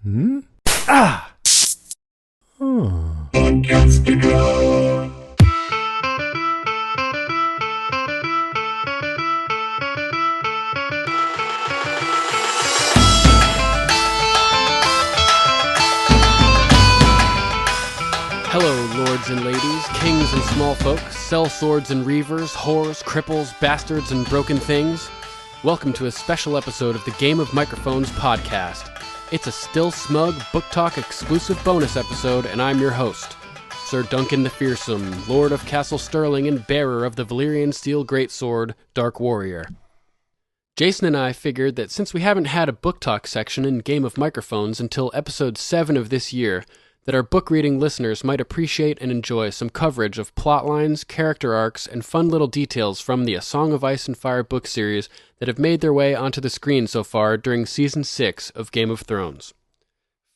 Hmm? Ah! Hello, lords and ladies, kings and small folk, sellswords and reavers, whores, cripples, bastards, and broken things. Welcome to a special episode of the Game of Microphones podcast. It's a Still Smug Book Talk exclusive bonus episode, and I'm your host, Sir Duncan the Fearsome, Lord of Castle Stirling and bearer of the Valyrian Steel Greatsword, Dark Warrior. Jason and I figured that since we haven't had a book talk section in Game of Microphones until episode 7 of this year, that our book reading listeners might appreciate and enjoy some coverage of plotlines, character arcs, and fun little details from the A Song of Ice and Fire book series that have made their way onto the screen so far during Season 6 of Game of Thrones.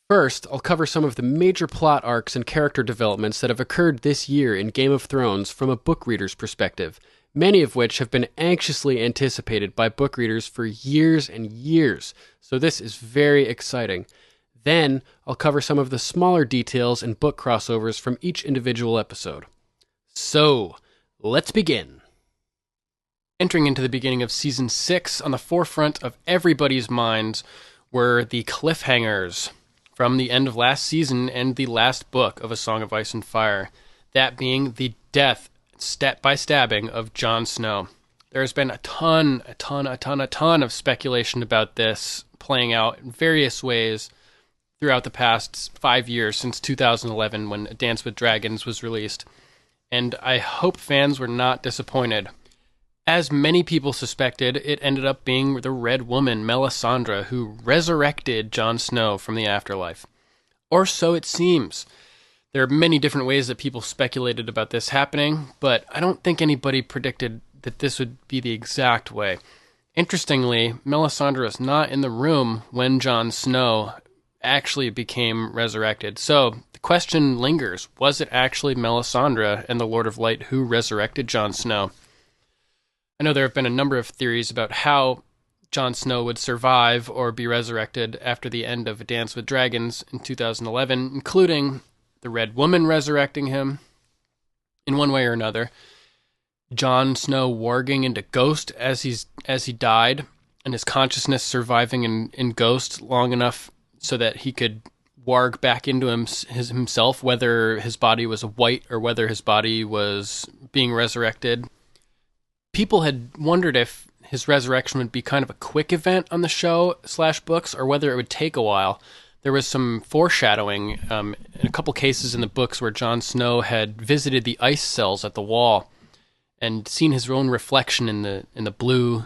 First, I'll cover some of the major plot arcs and character developments that have occurred this year in Game of Thrones from a book reader's perspective, many of which have been anxiously anticipated by book readers for years and years, so this is very exciting. Then, I'll cover some of the smaller details and book crossovers from each individual episode. So, let's begin. Entering into the beginning of Season 6, on the forefront of everybody's minds were the cliffhangers from the end of last season and the last book of A Song of Ice and Fire, that being the death, by stabbing, of Jon Snow. There's been a ton of speculation about this playing out in various ways throughout the past 5 years since 2011 when A Dance with Dragons was released, and I hope fans were not disappointed. As many people suspected, it ended up being the Red Woman, Melisandre, who resurrected Jon Snow from the afterlife. Or so it seems. There are many different ways that people speculated about this happening, but I don't think anybody predicted that this would be the exact way. Interestingly, Melisandre is not in the room when Jon Snow actually became resurrected. So the question lingers, was it actually Melisandre and the Lord of Light who resurrected Jon Snow? I know there have been a number of theories about how Jon Snow would survive or be resurrected after the end of A Dance with Dragons in 2011, including the Red Woman resurrecting him in one way or another, Jon Snow warging into Ghost as he died, and his consciousness surviving in Ghost long enough so that he could warg back into himself, whether his body was a white or whether his body was being resurrected. People had wondered if his resurrection would be kind of a quick event on the show / books, or whether it would take a while. There was some foreshadowing in a couple cases in the books where Jon Snow had visited the ice cells at the wall and seen his own reflection in the blue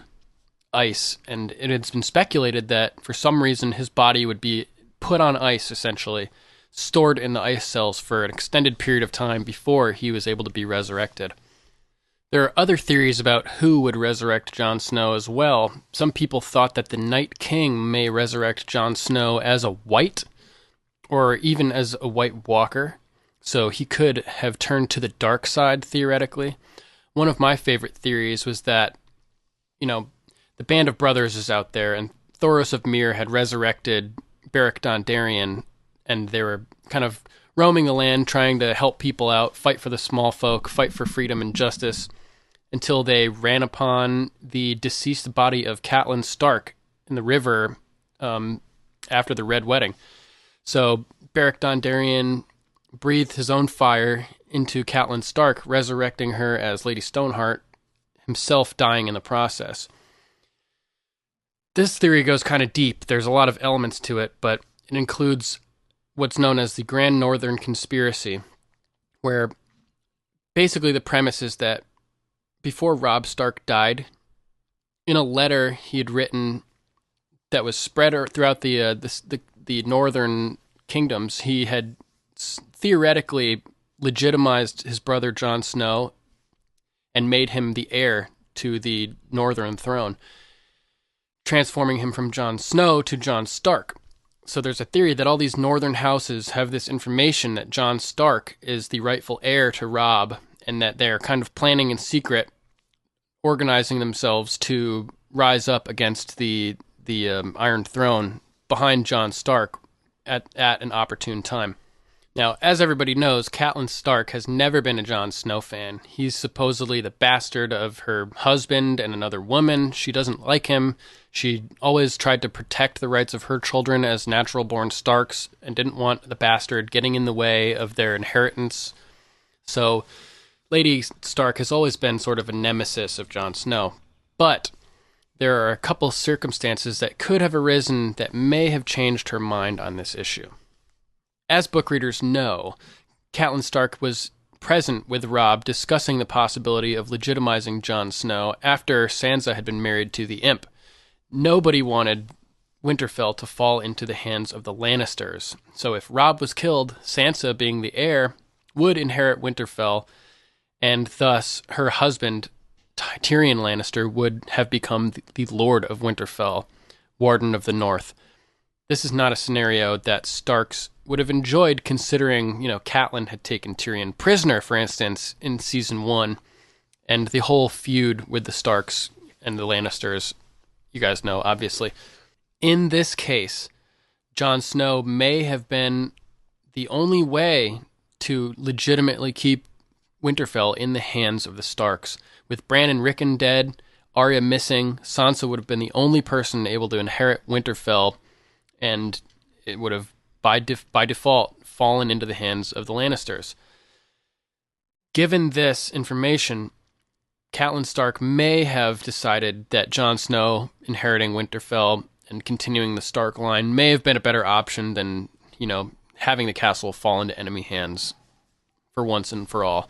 ice, and it had been speculated that for some reason his body would be put on ice, essentially, stored in the ice cells for an extended period of time before he was able to be resurrected. There are other theories about who would resurrect Jon Snow as well. Some people thought that the Night King may resurrect Jon Snow as a white, or even as a White Walker, so he could have turned to the dark side, theoretically. One of my favorite theories was that, the Band of Brothers is out there, and Thoros of Myr had resurrected Beric Dondarrion, and they were kind of roaming the land, trying to help people out, fight for the small folk, fight for freedom and justice, until they ran upon the deceased body of Catelyn Stark in the river after the Red Wedding. So Beric Dondarrion breathed his own fire into Catelyn Stark, resurrecting her as Lady Stoneheart, himself dying in the process. This theory goes kind of deep. There's a lot of elements to it, but it includes what's known as the Grand Northern Conspiracy, where basically the premise is that before Robb Stark died, in a letter he had written that was spread throughout the northern kingdoms, he had theoretically legitimized his brother Jon Snow and made him the heir to the northern throne, transforming him from Jon Snow to Jon Stark. So there's a theory that all these northern houses have this information that Jon Stark is the rightful heir to Robb, and that they're kind of planning in secret, organizing themselves to rise up against the Iron Throne behind Jon Stark, at an opportune time. Now, as everybody knows, Catelyn Stark has never been a Jon Snow fan. He's supposedly the bastard of her husband and another woman. She doesn't like him. She always tried to protect the rights of her children as natural-born Starks and didn't want the bastard getting in the way of their inheritance. So, Lady Stark has always been sort of a nemesis of Jon Snow. But there are a couple circumstances that could have arisen that may have changed her mind on this issue. As book readers know, Catelyn Stark was present with Robb discussing the possibility of legitimizing Jon Snow after Sansa had been married to the Imp. Nobody wanted Winterfell to fall into the hands of the Lannisters. So if Robb was killed, Sansa, being the heir, would inherit Winterfell, and thus her husband, Tyrion Lannister, would have become the Lord of Winterfell, Warden of the North. This is not a scenario that Starks would have enjoyed, considering, Catelyn had taken Tyrion prisoner, for instance, in Season 1, and the whole feud with the Starks and the Lannisters, you guys know, obviously. In this case, Jon Snow may have been the only way to legitimately keep Winterfell in the hands of the Starks. With Bran and Rickon dead, Arya missing, Sansa would have been the only person able to inherit Winterfell, and it would have, by default, fallen into the hands of the Lannisters. Given this information, Catelyn Stark may have decided that Jon Snow inheriting Winterfell and continuing the Stark line may have been a better option than, having the castle fall into enemy hands for once and for all.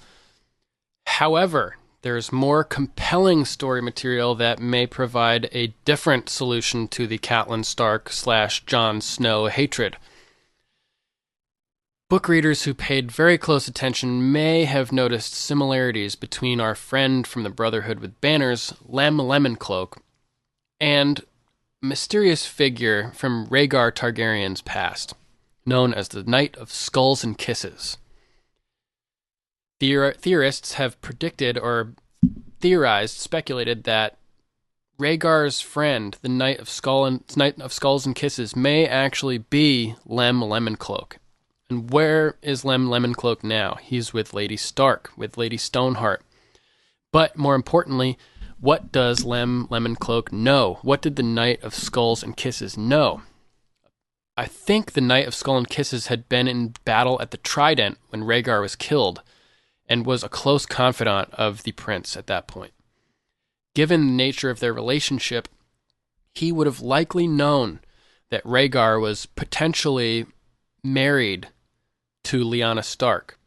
However, there's more compelling story material that may provide a different solution to the Catelyn Stark / Jon Snow hatred. Book readers who paid very close attention may have noticed similarities between our friend from the Brotherhood with Banners, Lem Lemoncloak, and a mysterious figure from Rhaegar Targaryen's past, known as the Knight of Skulls and Kisses. Theorists have predicted or speculated that Rhaegar's friend, the Knight of Skulls and Kisses, may actually be Lem Lemoncloak. And where is Lem Lemoncloak now? He's with Lady Stark, with Lady Stoneheart. But more importantly, what does Lem Lemoncloak know? What did the Knight of Skulls and Kisses know? I think the Knight of Skull and Kisses had been in battle at the Trident when Rhaegar was killed, and was a close confidant of the prince at that point. Given the nature of their relationship, he would have likely known that Rhaegar was potentially married to Lyanna Stark,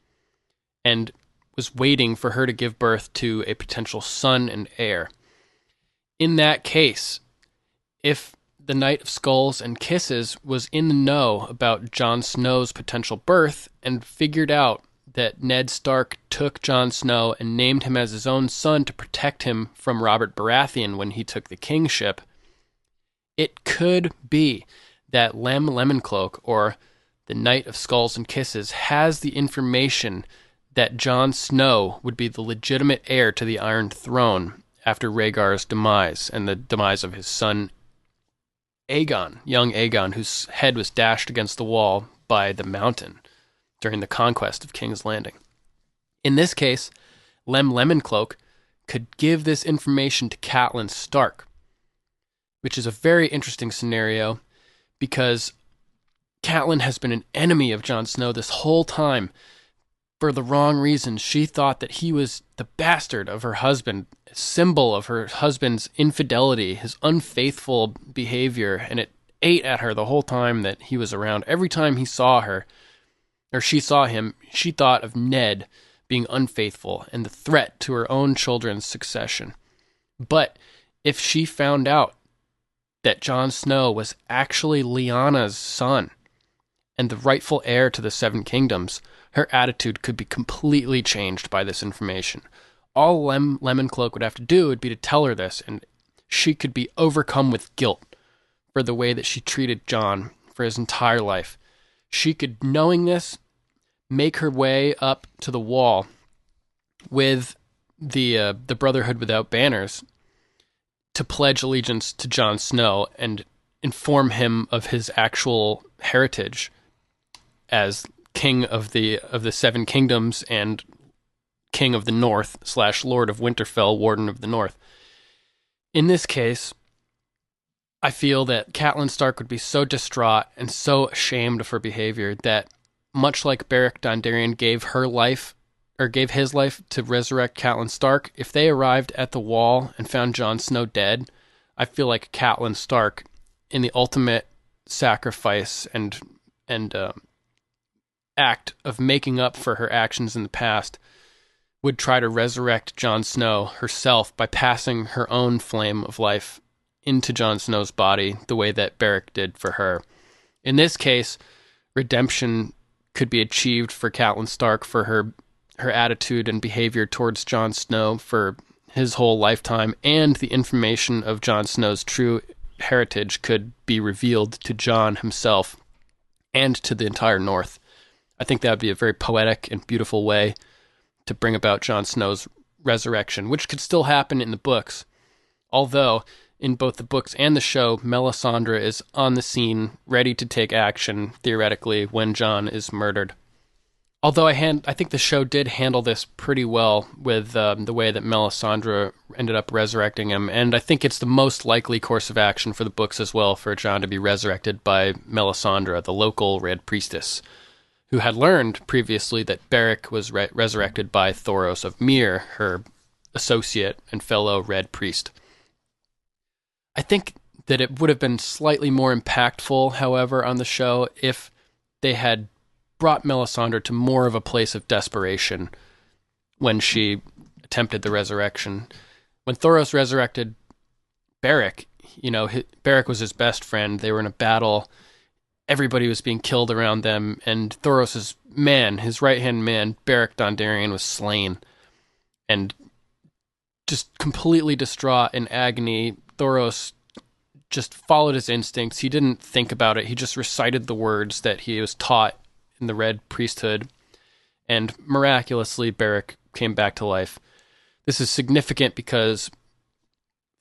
and was waiting for her to give birth to a potential son and heir. In that case, if the Knight of Skulls and Kisses was in the know about Jon Snow's potential birth and figured out that Ned Stark took Jon Snow and named him as his own son to protect him from Robert Baratheon when he took the kingship, it could be that Lem Lemoncloak, or the Knight of Skulls and Kisses, has the information that Jon Snow would be the legitimate heir to the Iron Throne after Rhaegar's demise and the demise of his son Aegon, young Aegon, whose head was dashed against the wall by the Mountain during the conquest of King's Landing. In this case, Lem Lemoncloak could give this information to Catelyn Stark, which is a very interesting scenario because Catelyn has been an enemy of Jon Snow this whole time for the wrong reasons. She thought that he was the bastard of her husband, a symbol of her husband's infidelity, his unfaithful behavior, and it ate at her the whole time that he was around. Every time he saw her, or she saw him, she thought of Ned being unfaithful and the threat to her own children's succession. But if she found out that Jon Snow was actually Lyanna's son and the rightful heir to the Seven Kingdoms, her attitude could be completely changed by this information. All Lem Lemoncloak would have to do would be to tell her this, and she could be overcome with guilt for the way that she treated Jon for his entire life. She could, knowing this, make her way up to the wall with the Brotherhood without Banners to pledge allegiance to Jon Snow and inform him of his actual heritage as king of the Seven Kingdoms and king of the North / Lord of Winterfell, Warden of the North. In this case, I feel that Catelyn Stark would be so distraught and so ashamed of her behavior that, much like Beric Dondarrion gave his life to resurrect Catelyn Stark, if they arrived at the Wall and found Jon Snow dead, I feel like Catelyn Stark, in the ultimate sacrifice and act of making up for her actions in the past, would try to resurrect Jon Snow herself by passing her own flame of life into Jon Snow's body, the way that Beric did for her. In this case, redemption could be achieved for Catelyn Stark for her attitude and behavior towards Jon Snow for his whole lifetime, and the information of Jon Snow's true heritage could be revealed to Jon himself and to the entire North. I think that would be a very poetic and beautiful way to bring about Jon Snow's resurrection, which could still happen in the books. Although, in both the books and the show, Melisandre is on the scene, ready to take action, theoretically, when Jon is murdered. Although I think the show did handle this pretty well with the way that Melisandre ended up resurrecting him, and I think it's the most likely course of action for the books as well, for Jon to be resurrected by Melisandre, the local Red Priestess, who had learned previously that Beric was resurrected by Thoros of Myr, her associate and fellow Red Priest. I think that it would have been slightly more impactful, however, on the show if they had brought Melisandre to more of a place of desperation when she attempted the resurrection. When Thoros resurrected Beric, Beric was his best friend. They were in a battle. Everybody was being killed around them, and Thoros' man, his right-hand man, Beric Dondarrion, was slain. And just completely distraught in agony, Thoros just followed his instincts. He didn't think about it. He just recited the words that he was taught in the Red Priesthood, and miraculously Beric came back to life. This is significant because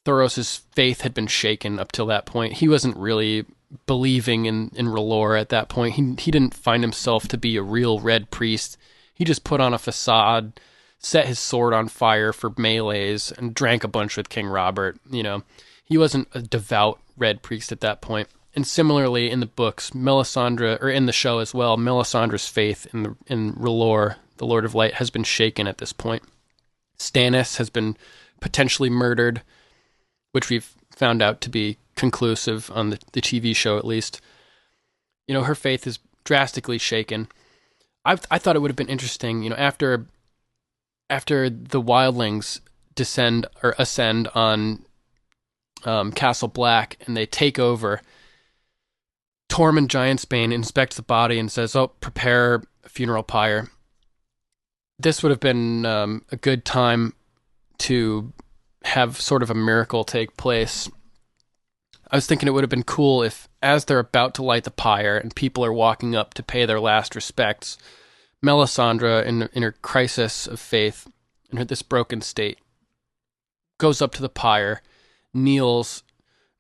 Thoros' faith had been shaken up till that point. He wasn't really believing in R'hllor at that point. He didn't find himself to be a real Red Priest. He just put on a facade, set his sword on fire for melees, and drank a bunch with King Robert. He wasn't a devout Red Priest at that point. And similarly, in the books, Melisandre, or in the show as well, Melisandre's faith in R'hllor, the Lord of Light, has been shaken at this point. Stannis has been potentially murdered, which we've found out to be conclusive on the TV show, at least. Her faith is drastically shaken. I thought it would have been interesting, after the wildlings ascend on Castle Black and they take over, Tormund Giantsbane inspects the body and says, prepare a funeral pyre. This would have been a good time to have sort of a miracle take place. I was thinking it would have been cool if, as they're about to light the pyre and people are walking up to pay their last respects, Melisandre, in her crisis of faith, in this broken state, goes up to the pyre, kneels,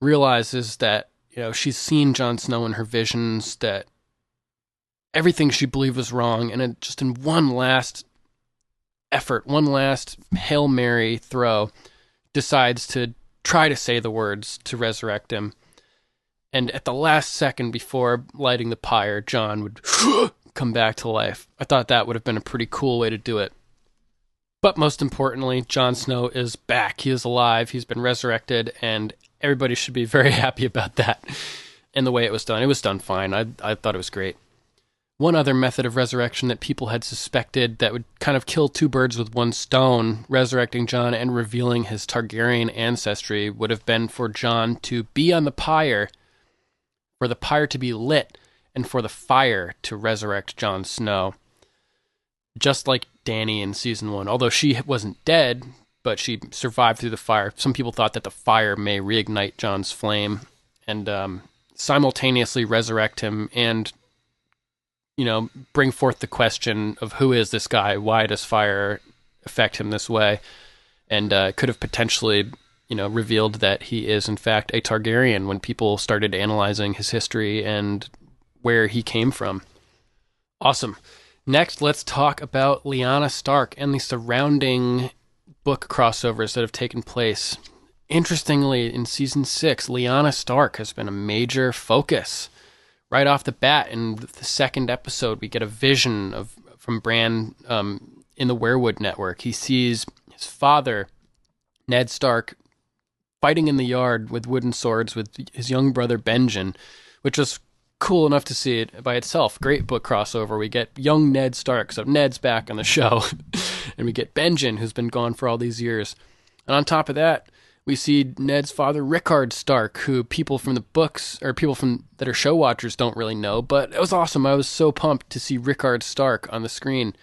realizes that she's seen Jon Snow in her visions, that everything she believed was wrong, and just in one last effort, one last Hail Mary throw, decides to try to say the words to resurrect him. And at the last second before lighting the pyre, Jon would come back to life. I thought that would have been a pretty cool way to do it. But most importantly, Jon Snow is back. He is alive. He's been resurrected, and everybody should be very happy about that and the way it was done. It was done fine. I thought it was great. One other method of resurrection that people had suspected that would kind of kill two birds with one stone, resurrecting Jon and revealing his Targaryen ancestry, would have been for Jon to be on the pyre, for the pyre to be lit, and for the fire to resurrect Jon Snow. Just like Dany in season 1. Although she wasn't dead, but she survived through the fire. Some people thought that the fire may reignite Jon's flame and simultaneously resurrect him and, bring forth the question of who is this guy? Why does fire affect him this way? And could have potentially, revealed that he is in fact a Targaryen when people started analyzing his history and where he came from. Awesome. Next, let's talk about Lyanna Stark and the surrounding book crossovers that have taken place. Interestingly, in Season 6, Lyanna Stark has been a major focus. Right off the bat, in the second episode, we get a vision from Bran in the Weirwood Network. He sees his father, Ned Stark, fighting in the yard with wooden swords with his young brother Benjen, which was cool enough to see it by itself. Great book crossover. We get young Ned Stark, so Ned's back on the show. And we get Benjen, who's been gone for all these years. And on top of that, we see Ned's father, Rickard Stark, who people from the books, or people from that are show watchers don't really know, but it was awesome. I was so pumped to see Rickard Stark on the screen,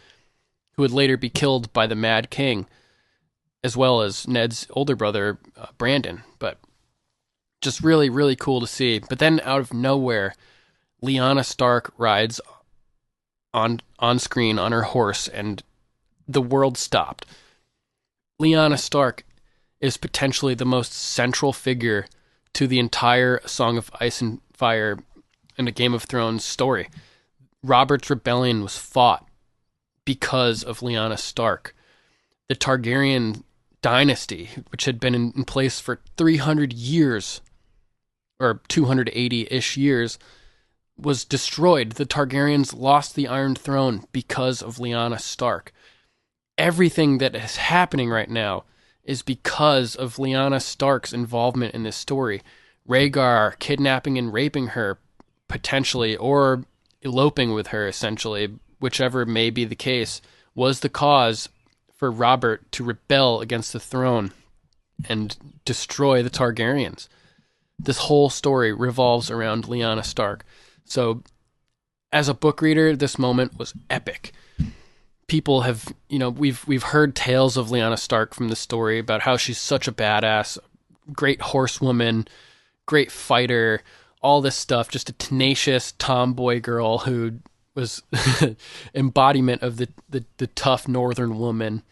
who would later be killed by the Mad King, as well as Ned's older brother, Brandon. But just really, really cool to see. But then out of nowhere, Lyanna Stark rides on screen on her horse, and the world stopped. Lyanna Stark is potentially the most central figure to the entire Song of Ice and Fire and a Game of Thrones story. Robert's rebellion was fought because of Lyanna Stark. The Targaryen dynasty, which had been in place for 300 years, or 280-ish years, was destroyed. The Targaryens lost the Iron Throne because of Lyanna Stark. Everything that is happening right now is because of Lyanna Stark's involvement in this story. Rhaegar kidnapping and raping her, potentially, or eloping with her, essentially, whichever may be the case, was the cause for Robert to rebel against the throne and destroy the Targaryens. This whole story revolves around Lyanna Stark. So, as a book reader, this moment was epic. People have, we've heard tales of Lyanna Stark from the story about how she's such a badass, great horsewoman, great fighter, all this stuff, just a tenacious tomboy girl who was embodiment of the tough northern woman,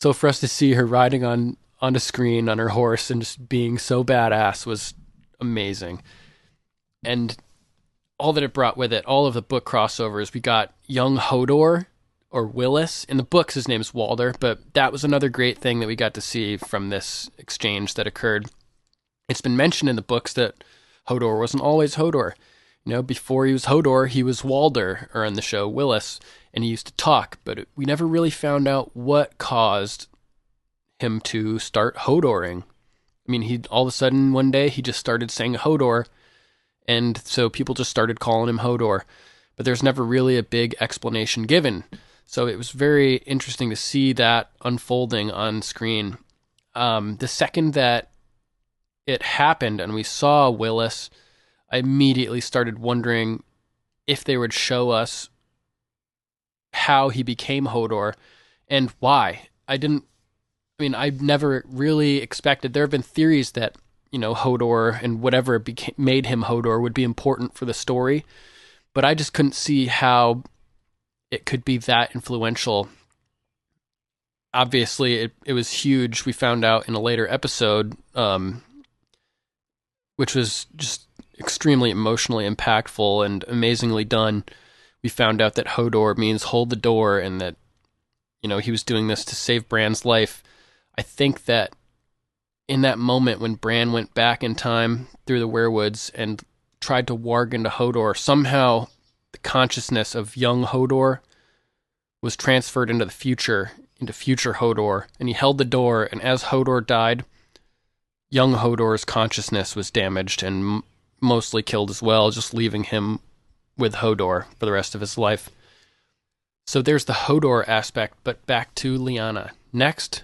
So for us to see her riding on the screen on her horse and just being so badass was amazing. And all that it brought with it, all of the book crossovers, we got young Hodor, or Willis. In the books, his name's Walder, but that was another great thing that we got to see from this exchange that occurred. It's been mentioned in the books that Hodor wasn't always Hodor. Before he was Hodor, he was Walder, or in the show, Willis, and he used to talk, but we never really found out what caused him to start Hodoring. I mean, he all of a sudden, one day, he just started saying Hodor, and so people just started calling him Hodor. But there's never really a big explanation given. So it was very interesting to see that unfolding on screen. The second that it happened and we saw Willis, I immediately started wondering if they would show us how he became Hodor and why. I never really expected. There have been theories that, Hodor and whatever made him Hodor would be important for the story, but I just couldn't see how it could be that influential. Obviously, it was huge. We found out in a later episode, which was just extremely emotionally impactful and amazingly done. We found out that Hodor means hold the door, and that, he was doing this to save Bran's life. I think that in that moment when Bran went back in time through the Weirwoods and tried to warg into Hodor, somehow the consciousness of young Hodor was transferred into the future, into future Hodor, and he held the door, and as Hodor died, young Hodor's consciousness was damaged and mostly killed as well, just leaving him with Hodor for the rest of his life. So there's the Hodor aspect, but back to Lyanna. Next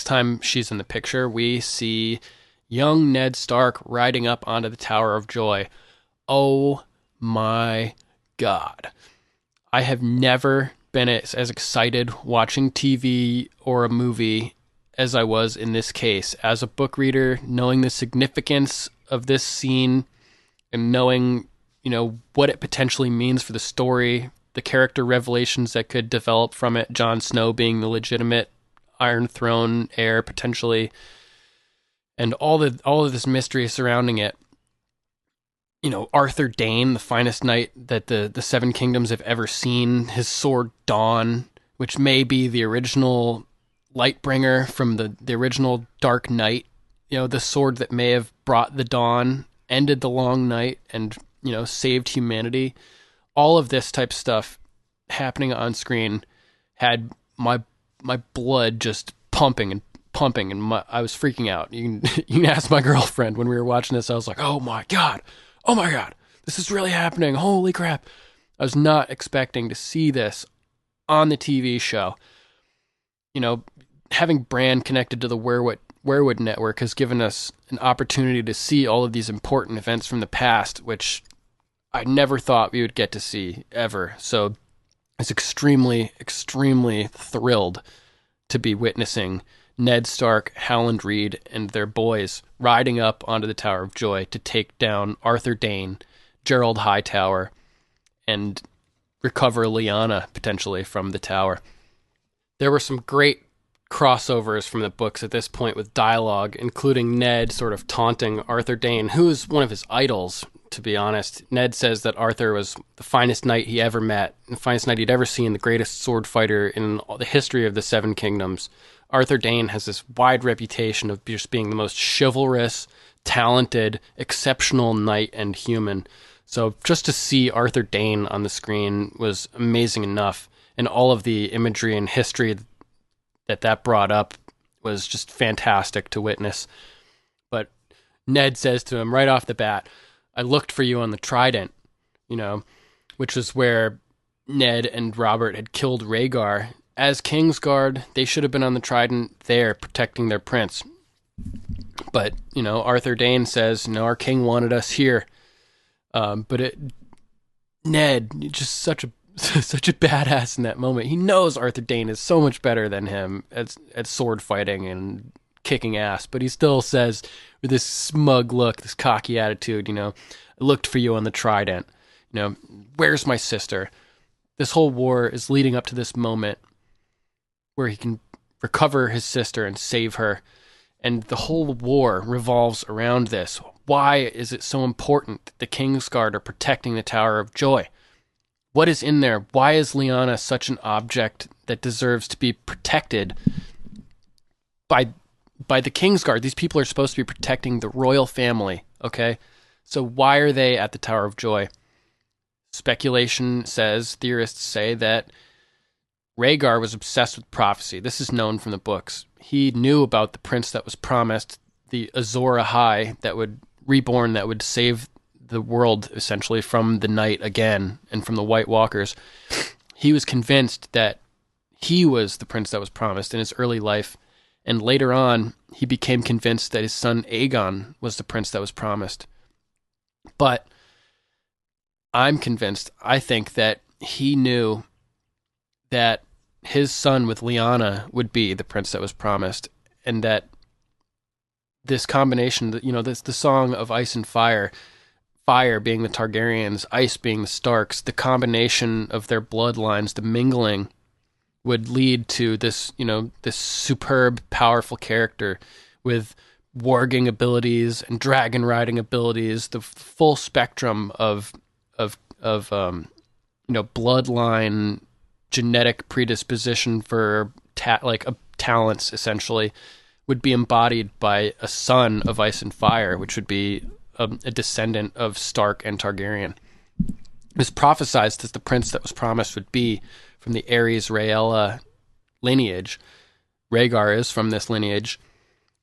time she's in the picture, we see young Ned Stark riding up onto the Tower of Joy. Oh my God. I have never been as excited watching TV or a movie as I was in this case. As a book reader, knowing the significance of this scene and knowing, what it potentially means for the story, the character revelations that could develop from it, Jon Snow being the legitimate Iron Throne heir potentially, and all of this mystery surrounding it. Arthur Dane, the finest knight that the Seven Kingdoms have ever seen, his sword Dawn, which may be the original Lightbringer from the original Dark Knight, the sword that may have brought the dawn, ended the long night, and, saved humanity. All of this type of stuff happening on screen had my blood just pumping and pumping, and I was freaking out. You can ask my girlfriend when we were watching this. I was like, oh my god, this is really happening. Holy crap. I was not expecting to see this on the TV show. Having Bran connected to the Weirwood Network has given us an opportunity to see all of these important events from the past, which I never thought we would get to see ever. So I was extremely, extremely thrilled to be witnessing Ned Stark, Howland Reed, and their boys riding up onto the Tower of Joy to take down Arthur Dane, Gerald Hightower, and recover Lyanna, potentially, from the tower. There were some great crossovers from the books at this point with dialogue, including Ned sort of taunting Arthur Dane, who is one of his idols, to be honest. Ned says that Arthur was the finest knight he ever met, the finest knight he'd ever seen, the greatest sword fighter in the history of the Seven Kingdoms. Arthur Dane has this wide reputation of just being the most chivalrous, talented, exceptional knight and human. So just to see Arthur Dane on the screen was amazing enough, and all of the imagery and history that brought up was just fantastic to witness. But Ned says to him right off the bat, I looked for you on the Trident, which was where Ned and Robert had killed Rhaegar. As Kingsguard, they should have been on the Trident there protecting their prince. But, Arthur Dane says, our king wanted us here. Ned, just such a badass in that moment. He knows Arthur Dane is so much better than him at sword fighting and kicking ass, but he still says with this smug look, this cocky attitude, I looked for you on the Trident. Where's my sister? This whole war is leading up to this moment where he can recover his sister and save her. And the whole war revolves around this. Why is it so important that the Kingsguard are protecting the Tower of Joy? What is in there? Why is Lyanna such an object that deserves to be protected by the Kingsguard? These people are supposed to be protecting the royal family, okay? So why are they at the Tower of Joy? Speculation says, theorists say that Rhaegar was obsessed with prophecy. This is known from the books. He knew about the prince that was promised, the Azor Ahai that would reborn, that would save the world essentially from the night again and from the White Walkers. He was convinced that he was the prince that was promised in his early life, and later on he became convinced that his son Aegon was the prince that was promised. But I think that he knew that his son with Lyanna would be the prince that was promised, and that this combination, the song of ice and fire being the Targaryens, ice being the Starks, the combination of their bloodlines, the mingling, would lead to this, this superb, powerful character with warging abilities and dragon riding abilities, the full spectrum of bloodline, genetic predisposition for talents, essentially, would be embodied by a son of ice and fire, which would be a descendant of Stark and Targaryen. It was prophesied that the prince that was promised would be from the Ares Rhaella lineage. Rhaegar is from this lineage.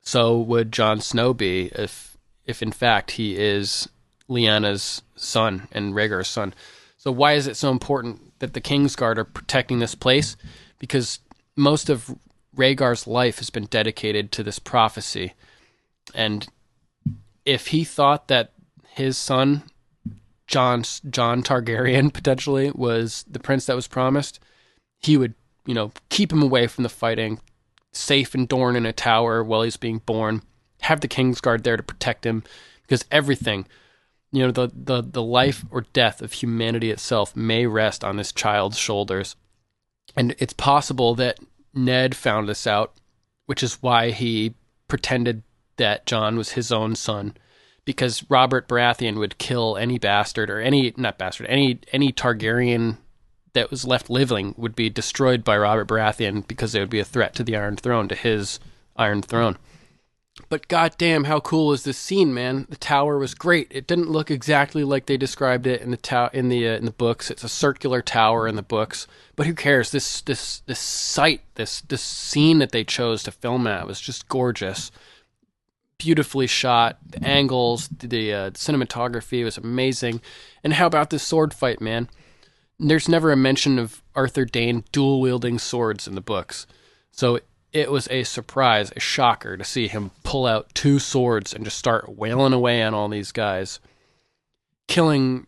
So would Jon Snow be if in fact he is Lyanna's son and Rhaegar's son. So why is it so important that the Kingsguard are protecting this place? Because most of Rhaegar's life has been dedicated to this prophecy. And if he thought that his son, Jon Targaryen, potentially, was the prince that was promised, he would, keep him away from the fighting, safe in Dorne in a tower while he's being born, have the Kingsguard there to protect him, because everything, the life or death of humanity itself may rest on this child's shoulders. And it's possible that Ned found this out, which is why he pretended that Jon was his own son, because Robert Baratheon would kill any bastard, or any Targaryen that was left living would be destroyed by Robert Baratheon because they would be a threat to the Iron Throne, to his Iron Throne. But goddamn, how cool was this scene, man? The tower was great. It didn't look exactly like they described it in the books. It's a circular tower in the books, but who cares? This site, this scene that they chose to film at was just gorgeous. Beautifully shot, the angles, the cinematography was amazing. And how about this sword fight, man? There's never a mention of Arthur Dayne dual-wielding swords in the books. So it was a surprise, a shocker to see him pull out 2 swords and just start wailing away on all these guys. Killing,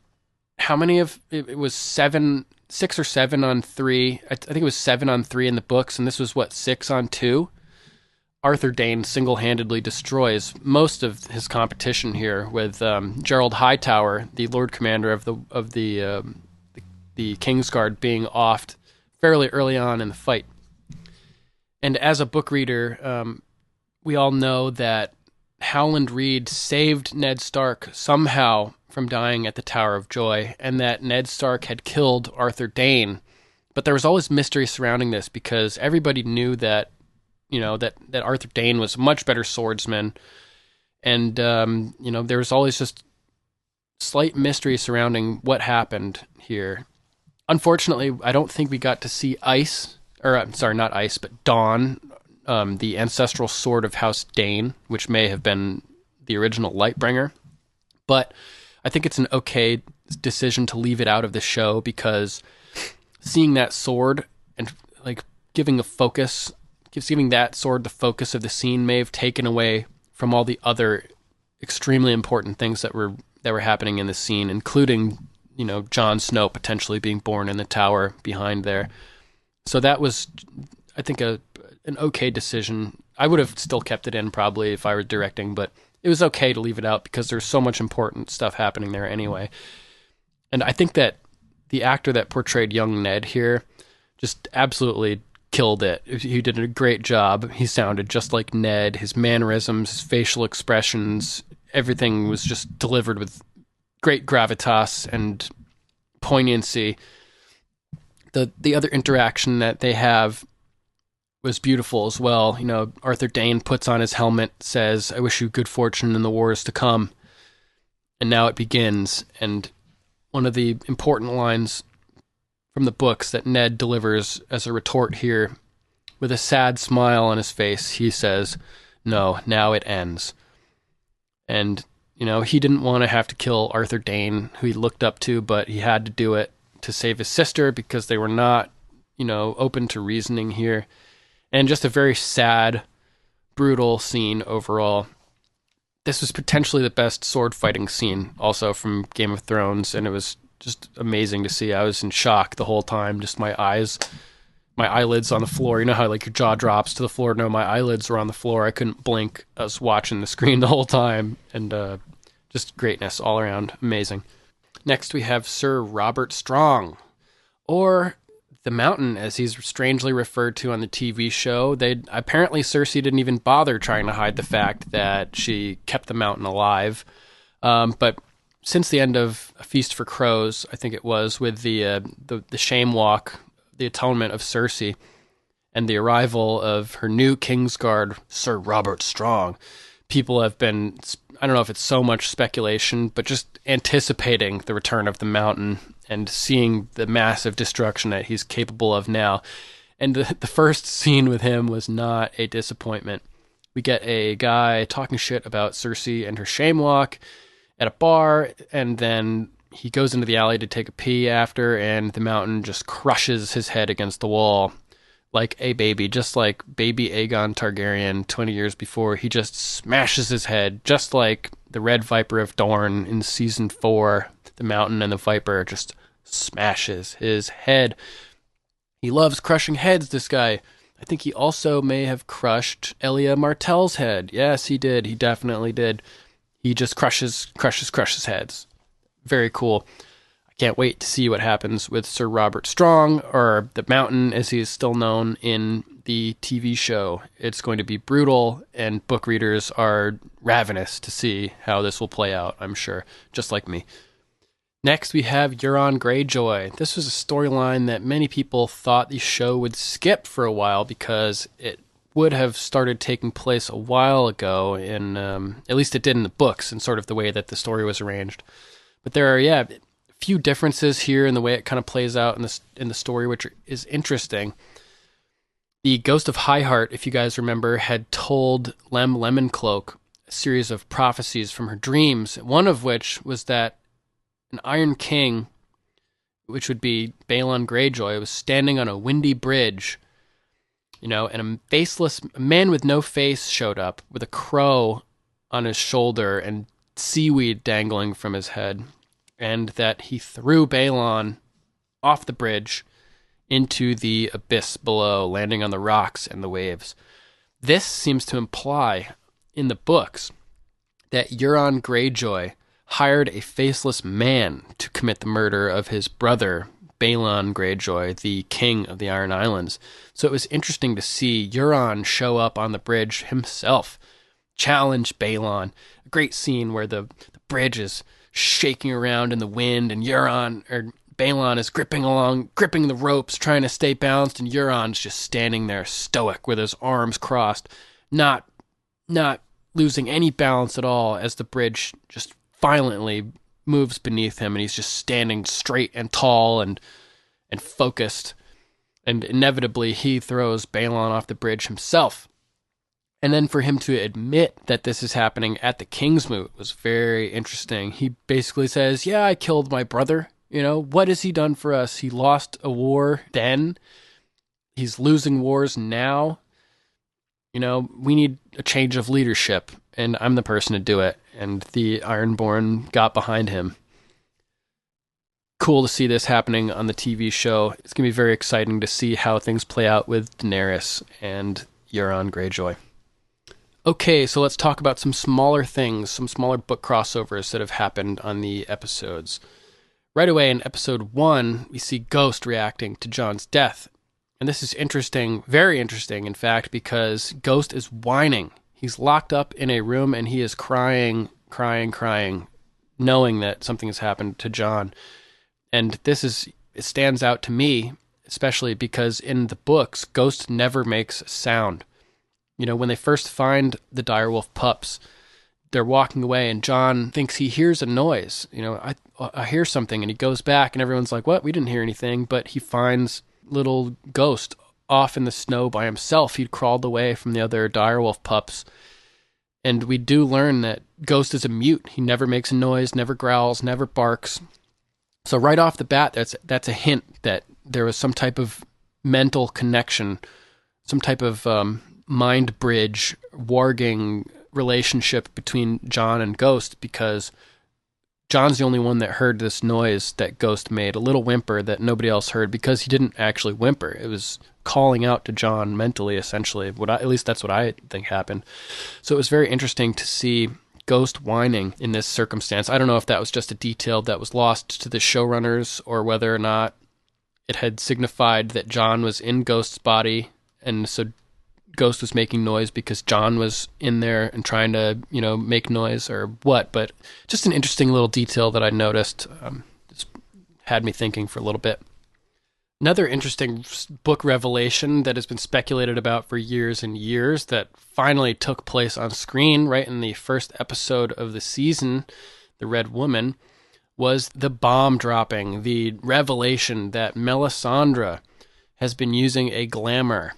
how many of, it was 6 or 7 on 3. I think it was 7 on 3 in the books, and this was, 6 on 2? Arthur Dayne single-handedly destroys most of his competition here with Gerald Hightower, the Lord Commander of the Kingsguard, being offed fairly early on in the fight. And as a book reader, we all know that Howland Reed saved Ned Stark somehow from dying at the Tower of Joy, and that Ned Stark had killed Arthur Dayne. But there was always mystery surrounding this because everybody knew that that Arthur Dayne was a much better swordsman. And, there was always just slight mystery surrounding what happened here. Unfortunately, I don't think we got to see Dawn, the ancestral sword of House Dayne, which may have been the original Lightbringer. But I think it's an okay decision to leave it out of the show because seeing that sword and giving that sword the focus of the scene may have taken away from all the other extremely important things that were happening in the scene, including, Jon Snow potentially being born in the tower behind there. So that was, I think, an okay decision. I would have still kept it in probably if I were directing, but it was okay to leave it out because there's so much important stuff happening there anyway. And I think that the actor that portrayed young Ned here just absolutely killed it. He did a great job. He sounded just like Ned. His mannerisms, his facial expressions, everything was just delivered with great gravitas and poignancy. The other interaction that they have was beautiful as well. Arthur Dayne puts on his helmet, says, "I wish you good fortune in the wars to come." And now it begins. And one of the important lines from the books that Ned delivers as a retort here, with a sad smile on his face, he says, "No, now it ends." And, he didn't want to have to kill Arthur Dayne, who he looked up to, but he had to do it to save his sister because they were not, open to reasoning here. And just a very sad, brutal scene overall. This was potentially the best sword fighting scene also from Game of Thrones, and it was just amazing to see. I was in shock the whole time. Just my eyelids on the floor. You know how your jaw drops to the floor? No, my eyelids were on the floor. I couldn't blink. I was watching the screen the whole time, and just greatness all around. Amazing. Next we have Sir Robert Strong, or the Mountain, as he's strangely referred to on the TV show. Apparently Cersei didn't even bother trying to hide the fact that she kept the Mountain alive. But since the end of A Feast for Crows, I think it was, with the shame walk, the atonement of Cersei, and the arrival of her new Kingsguard, Sir Robert Strong, people have been, I don't know if it's so much speculation, but just anticipating the return of the Mountain and seeing the massive destruction that he's capable of now. And the first scene with him was not a disappointment. We get a guy talking shit about Cersei and her shame walk at a bar, and then he goes into the alley to take a pee after, and the Mountain just crushes his head against the wall like a baby, just like baby Aegon Targaryen 20 years before. He just smashes his head, just like the Red Viper of Dorne in season 4. The Mountain and the Viper just smashes his head. He loves crushing heads, this guy. I think he also may have crushed Elia Martell's head. Yes, he did. He definitely did. He just crushes heads. Very cool. I can't wait to see what happens with Sir Robert Strong, or the Mountain as he is still known in the TV show. It's going to be brutal, and book readers are ravenous to see how this will play out, I'm sure, just like me. Next, we have Euron Greyjoy. This was a storyline that many people thought the show would skip for a while because it would have started taking place a while ago, in at least it did in the books and sort of the way that the story was arranged. But there are, a few differences here in the way it kind of plays out in the story, which is interesting. The Ghost of Highheart, if you guys remember, had told Lem Lemoncloak a series of prophecies from her dreams, one of which was that an Iron King, which would be Balon Greyjoy, was standing on a windy bridge, and a man with no face showed up with a crow on his shoulder and seaweed dangling from his head, and that he threw Balon off the bridge into the abyss below, landing on the rocks and the waves. This seems to imply in the books that Euron Greyjoy hired a faceless man to commit the murder of his brother, Balon Greyjoy, the king of the Iron Islands. So it was interesting to see Euron show up on the bridge himself, challenge Balon. A great scene where the bridge is shaking around in the wind, and Balon is gripping the ropes, trying to stay balanced, and Euron's just standing there stoic with his arms crossed, not losing any balance at all as the bridge just violently moves beneath him, and he's just standing straight and tall and focused. And inevitably, he throws Balon off the bridge himself. And then for him to admit that this is happening at the Kingsmoot was very interesting. He basically says, yeah, I killed my brother. What has he done for us? He lost a war then. He's losing wars now. We need a change of leadership, and I'm the person to do it. And the Ironborn got behind him. Cool to see this happening on the TV show. It's going to be very exciting to see how things play out with Daenerys and Euron Greyjoy. Okay, so let's talk about some smaller things, some smaller book crossovers that have happened on the episodes. Right away in episode 1, we see Ghost reacting to Jon's death. And this is interesting, very interesting, in fact, because Ghost is whining. He's locked up in a room and he is crying, knowing that something has happened to Jon. And it stands out to me, especially because in the books, Ghost never makes a sound. When they first find the direwolf pups, they're walking away and Jon thinks he hears a noise. I hear something, and he goes back and everyone's like, what? We didn't hear anything. But he finds little Ghost off in the snow by himself. He'd crawled away from the other direwolf pups. And we do learn that Ghost is a mute. He never makes a noise, never growls, never barks. So right off the bat, that's a hint that there was some type of mental connection, some type of mind bridge, warging relationship between Jon and Ghost, because Jon's the only one that heard this noise that Ghost made, a little whimper that nobody else heard, because he didn't actually whimper. It was calling out to Jon mentally, essentially. At least that's what I think happened. So it was very interesting to see Ghost whining in this circumstance. I don't know if that was just a detail that was lost to the showrunners, or whether or not it had signified that Jon was in Ghost's body, and so Ghost was making noise because Jon was in there and trying to, make noise, or what. But just an interesting little detail that I noticed. Just had me thinking for a little bit. Another interesting book revelation that has been speculated about for years and years that finally took place on screen right in the first episode of the season, The Red Woman, was the bomb dropping, the revelation that Melisandre has been using a glamour.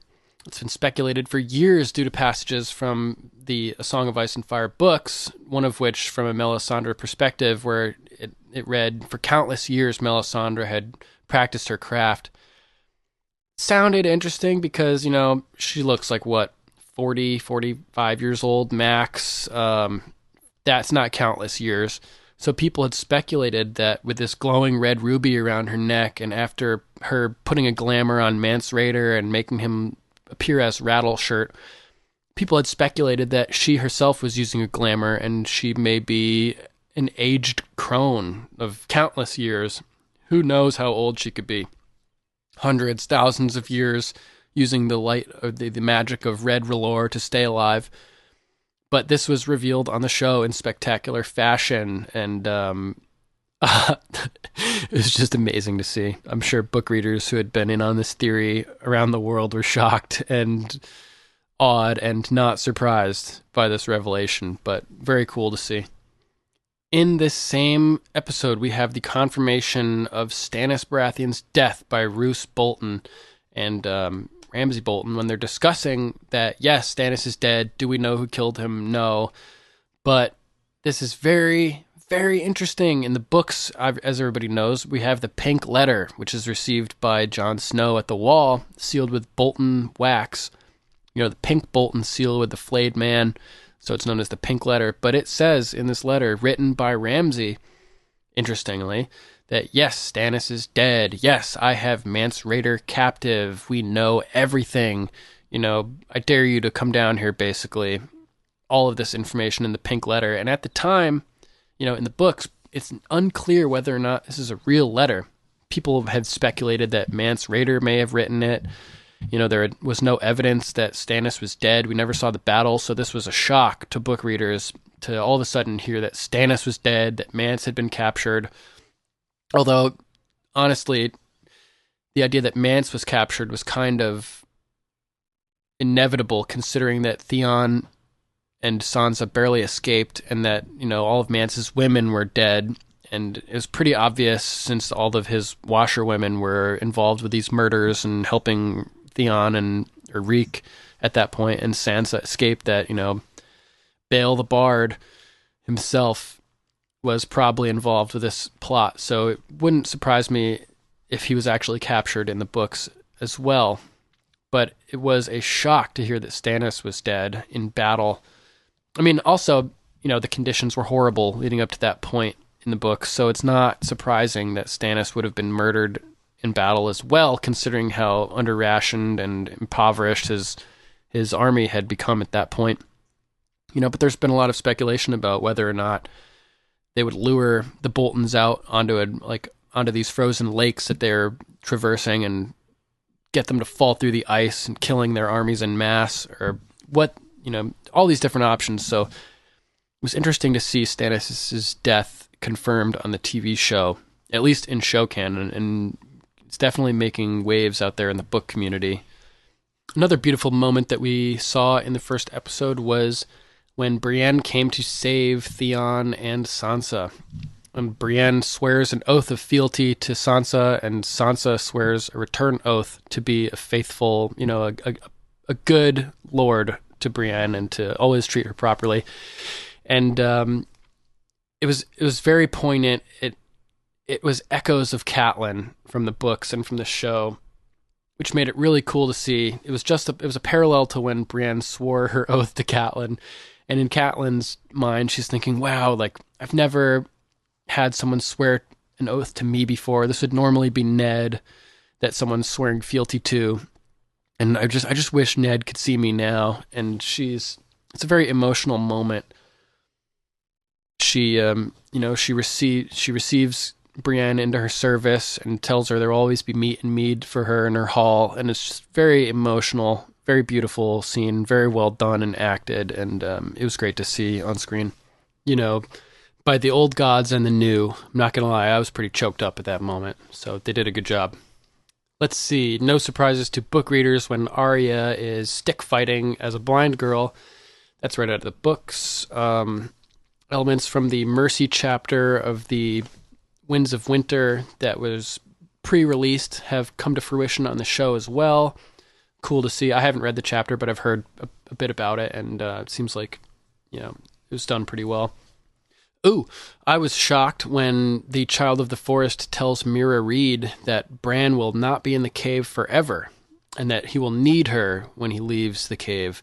It's been speculated for years due to passages from the A Song of Ice and Fire books, one of which from a Melisandre perspective, where it read, for countless years Melisandre had practiced her craft. Sounded interesting because, she looks like, 40, 45 years old max. That's not countless years. So people had speculated that with this glowing red ruby around her neck, and after her putting a glamour on Mance Rayder and making him appear as Rattleshirt, people had speculated that she herself was using a glamour, and she may be an aged crone of countless years. Who knows how old she could be? Hundreds, thousands of years. using the light or the magic of red velour to stay alive. But this was revealed on the show in spectacular fashion, and it was just amazing to see. I'm sure book readers who had been in on this theory around the world were shocked and awed and not surprised by this revelation, but very cool to see. In this same episode, we have the confirmation of Stannis Baratheon's death by Roose Bolton and Ramsay Bolton when they're discussing that, yes, Stannis is dead. Do we know who killed him? No. But this is very, very interesting. In the books, as everybody knows, we have the pink letter, which is received by Jon Snow at the Wall, sealed with Bolton wax. You know, the pink Bolton seal with the flayed man, so it's known as the pink letter. But it says in this letter, written by Ramsay, interestingly, that yes, Stannis is dead. Yes, I have Mance Rayder captive. We know everything. You know, I dare you to come down here, basically. All of this information in the pink letter. And at the time, you know, in the books, it's unclear whether or not this is a real letter. People have speculated that Mance Rayder may have written it. You know, there was no evidence that Stannis was dead. We never saw the battle, so this was a shock to book readers to all of a sudden hear that Stannis was dead, that Mance had been captured. Although, honestly, the idea that Mance was captured was kind of inevitable, considering that Theon and Sansa barely escaped, and that, you know, all of Mance's women were dead. And it was pretty obvious, since all of his washerwomen were involved with these murders and helping Theon and Reek at that point, and Sansa escaped, that, you know, Bael the Bard himself was probably involved with this plot. So it wouldn't surprise me if he was actually captured in the books as well. But it was a shock to hear that Stannis was dead in battle. I mean, also, you know, the conditions were horrible leading up to that point in the books, so it's not surprising that Stannis would have been murdered in battle as well, considering how under-rationed and impoverished his army had become at that point. You know, but there's been a lot of speculation about whether or not they would lure the Boltons out onto these frozen lakes that they're traversing and get them to fall through the ice and killing their armies en masse, or what, you know, all these different options. So it was interesting to see Stannis' death confirmed on the TV show, at least in show canon, and it's definitely making waves out there in the book community. Another beautiful moment that we saw in the first episode was when Brienne came to save Theon and Sansa. And Brienne swears an oath of fealty to Sansa, and Sansa swears a return oath to be a faithful, you know, a good lord to Brienne and to always treat her properly. And it was very poignant. It was echoes of Catelyn from the books and from the show, which made it really cool to see. It was a parallel to when Brienne swore her oath to Catelyn. And in Catelyn's mind, she's thinking, wow, like, I've never had someone swear an oath to me before. This would normally be Ned that someone's swearing fealty to. And I just wish Ned could see me now. And it's a very emotional moment. She receives Brienne into her service and tells her there'll always be meat and mead for her in her hall. And it's just very emotional, very beautiful scene, very well done and acted, and it was great to see on screen. You know, by the old gods and the new, I'm not going to lie, I was pretty choked up at that moment, so they did a good job. Let's see, no surprises to book readers when Arya is stick fighting as a blind girl. That's right out of the books. Elements from the Mercy chapter of the Winds of Winter that was pre-released have come to fruition on the show as well. Cool to see. I haven't read the chapter, but I've heard a bit about it, and it seems like, you know, it was done pretty well. Ooh, I was shocked when the Child of the Forest tells Mira Reed that Bran will not be in the cave forever, and that he will need her when he leaves the cave.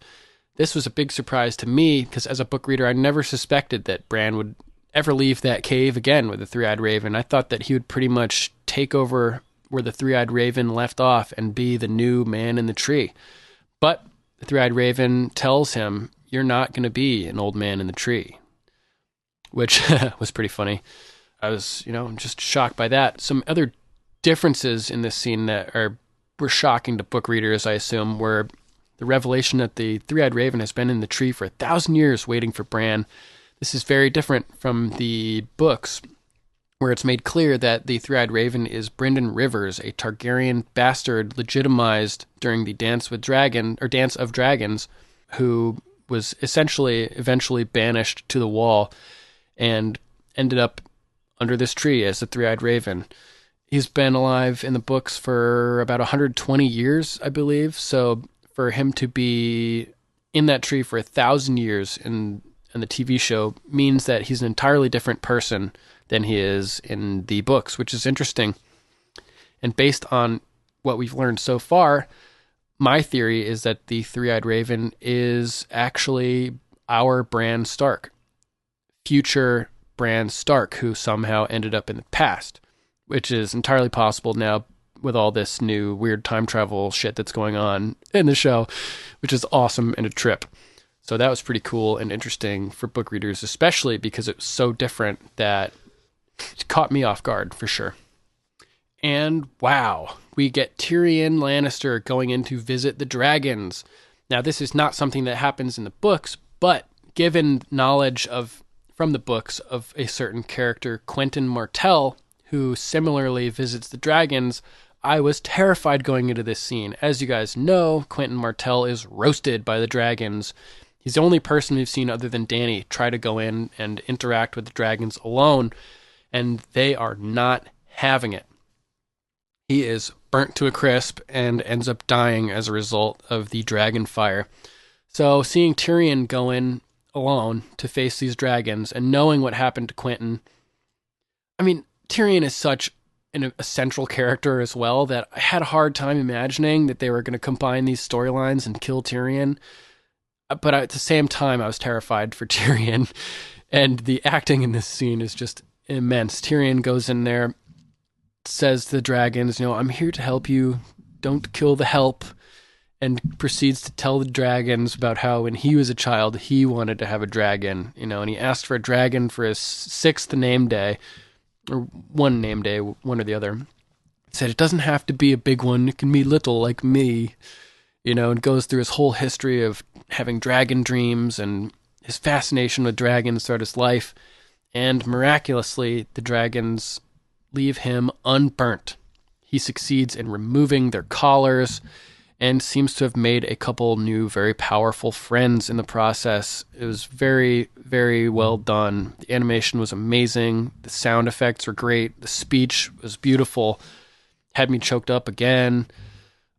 This was a big surprise to me, because as a book reader, I never suspected that Bran would ever leave that cave again with the Three-Eyed Raven. I thought that he would pretty much take over where the Three-Eyed Raven left off and be the new man in the tree. But the Three-Eyed Raven tells him, you're not going to be an old man in the tree, which was pretty funny. I was, just shocked by that. Some other differences in this scene that are were shocking to book readers, I assume, were the revelation that the three-eyed raven has been in the tree for 1,000 years waiting for Bran. This is very different from the books, where it's made clear that the three-eyed raven is Brynden Rivers, a Targaryen bastard legitimized during the Dance of Dragons, who was eventually banished to the Wall and ended up under this tree as the three-eyed raven. He's been alive in the books for about 120 years, I believe, so for him to be in that tree for 1,000 years in the TV show means that he's an entirely different person than he is in the books, which is interesting. And based on what we've learned so far, my theory is that the three-eyed raven is actually our Bran Stark, future Bran Stark, who somehow ended up in the past, which is entirely possible now with all this new weird time travel shit that's going on in the show, which is awesome and a trip. So that was pretty cool and interesting for book readers, especially because it was so different that it caught me off guard for sure. And wow, we get Tyrion Lannister going in to visit the dragons. Now, this is not something that happens in the books, but given knowledge from the books of a certain character, Quentyn Martell, who similarly visits the dragons, I was terrified going into this scene. As you guys know, Quentyn Martell is roasted by the dragons. He's the only person we've seen other than Dany try to go in and interact with the dragons alone, and they are not having it. He is burnt to a crisp and ends up dying as a result of the dragon fire. So seeing Tyrion go in alone to face these dragons and knowing what happened to Quentyn, I mean, Tyrion is such a central character as well that I had a hard time imagining that they were going to combine these storylines and kill Tyrion. But at the same time, I was terrified for Tyrion, and the acting in this scene is just immense. Tyrion goes in there, says to the dragons, I'm here to help you, don't kill the help, and proceeds to tell the dragons about how when he was a child, he wanted to have a dragon, and he asked for a dragon for his 6th name day, or one name day, one or the other. He said, it doesn't have to be a big one, it can be little like me, and goes through his whole history of having dragon dreams and his fascination with dragons throughout his life. And miraculously, the dragons leave him unburnt. He succeeds in removing their collars and seems to have made a couple new, very powerful friends in the process. It was very, very well done. The animation was amazing. The sound effects were great. The speech was beautiful. Had me choked up again.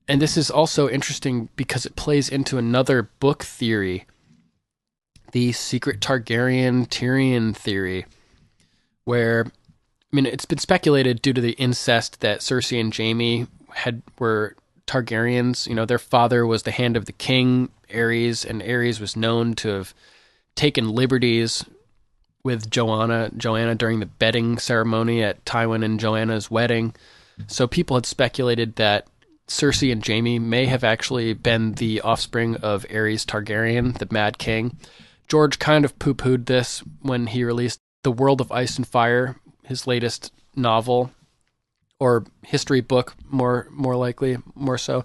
And this is also interesting because it plays into another book theory, the secret Targaryen Tyrion theory, where, it's been speculated due to the incest that Cersei and Jaime were Targaryens. Their father was the Hand of the King, Aerys, and Aerys was known to have taken liberties with Joanna during the bedding ceremony at Tywin and Joanna's wedding. So people had speculated that Cersei and Jaime may have actually been the offspring of Aerys Targaryen, the Mad King. George kind of poo-pooed this when he released The World of Ice and Fire, his latest novel, or history book, more so.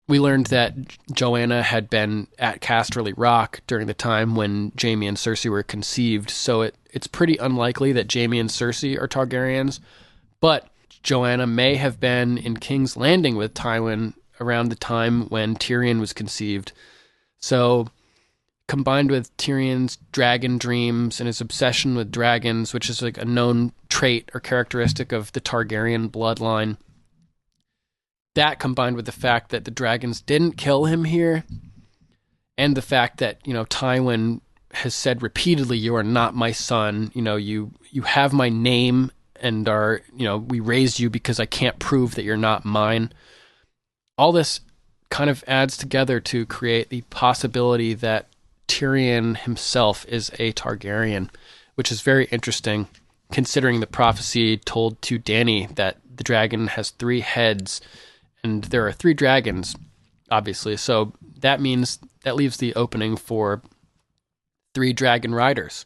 We learned that Joanna had been at Casterly Rock during the time when Jaime and Cersei were conceived, so it's pretty unlikely that Jaime and Cersei are Targaryens, but Joanna may have been in King's Landing with Tywin around the time when Tyrion was conceived. So, combined with Tyrion's dragon dreams and his obsession with dragons, which is like a known trait or characteristic of the Targaryen bloodline, that combined with the fact that the dragons didn't kill him here, and the fact that, Tywin has said repeatedly, you are not my son, you have my name, and we raised you because I can't prove that you're not mine. All this kind of adds together to create the possibility that Tyrion himself is a Targaryen, which is very interesting considering the prophecy told to Dany that the dragon has 3 heads, and there are 3 dragons, obviously. So that leaves the opening for 3 dragon riders.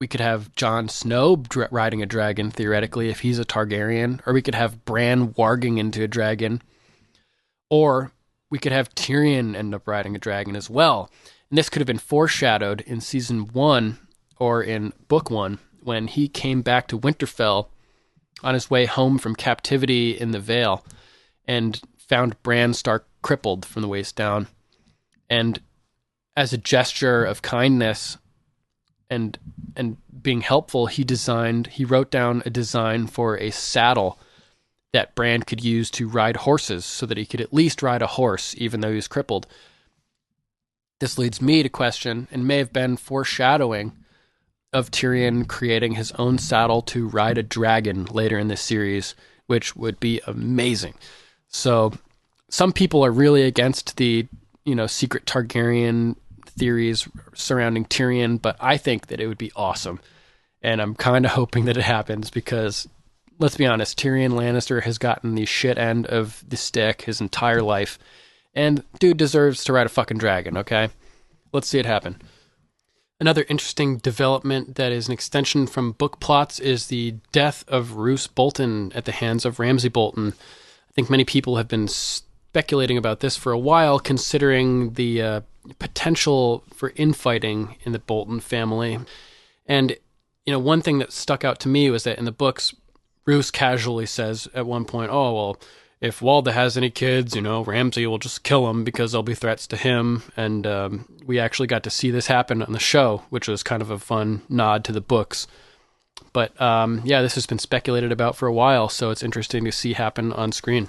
We could have Jon Snow riding a dragon, theoretically, if he's a Targaryen, or we could have Bran warging into a dragon. Or we could have Tyrion end up riding a dragon as well. And this could have been foreshadowed in season 1 or in book 1 when he came back to Winterfell on his way home from captivity in the Vale and found Bran Stark crippled from the waist down. And as a gesture of kindness and being helpful, he wrote down a design for a saddle that Bran could use to ride horses so that he could at least ride a horse even though he was crippled. This leads me to question, and may have been foreshadowing, of Tyrion creating his own saddle to ride a dragon later in this series, which would be amazing. So some people are really against the, secret Targaryen theories surrounding Tyrion, but I think that it would be awesome. And I'm kind of hoping that it happens because, let's be honest, Tyrion Lannister has gotten the shit end of the stick his entire life. And dude deserves to ride a fucking dragon, okay? Let's see it happen. Another interesting development that is an extension from book plots is the death of Roose Bolton at the hands of Ramsay Bolton. I think many people have been speculating about this for a while, considering the potential for infighting in the Bolton family. And, one thing that stuck out to me was that in the books, Roose casually says at one point, oh, well, if Walda has any kids, Ramsay will just kill them because there'll be threats to him. And we actually got to see this happen on the show, which was kind of a fun nod to the books. But this has been speculated about for a while, so it's interesting to see happen on screen.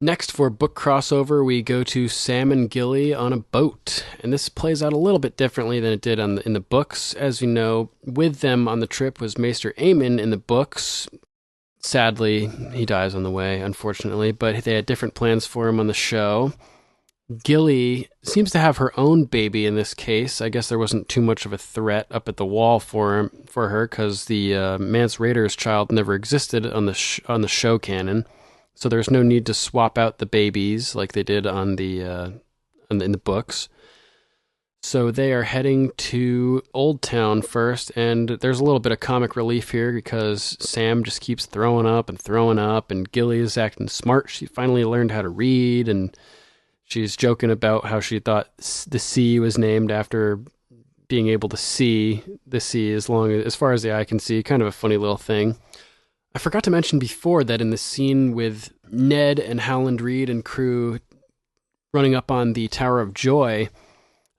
Next, for book crossover, we go to Sam and Gilly on a boat. And this plays out a little bit differently than it did in the books. As you know, with them on the trip was Maester Aemon in the books. Sadly, he dies on the way, unfortunately, but they had different plans for him on the show. Gilly seems to have her own baby in this case. I guess there wasn't too much of a threat up at the wall for her because the Mance Rayder's child never existed on the show canon, so there's no need to swap out the babies like they did in the books. So they are heading to Old Town first, and there's a little bit of comic relief here because Sam just keeps throwing up, and Gilly is acting smart. She finally learned how to read, and she's joking about how she thought the sea was named after being able to see the sea as far as the eye can see. Kind of a funny little thing. I forgot to mention before that in the scene with Ned and Howland Reed and crew running up on the Tower of Joy,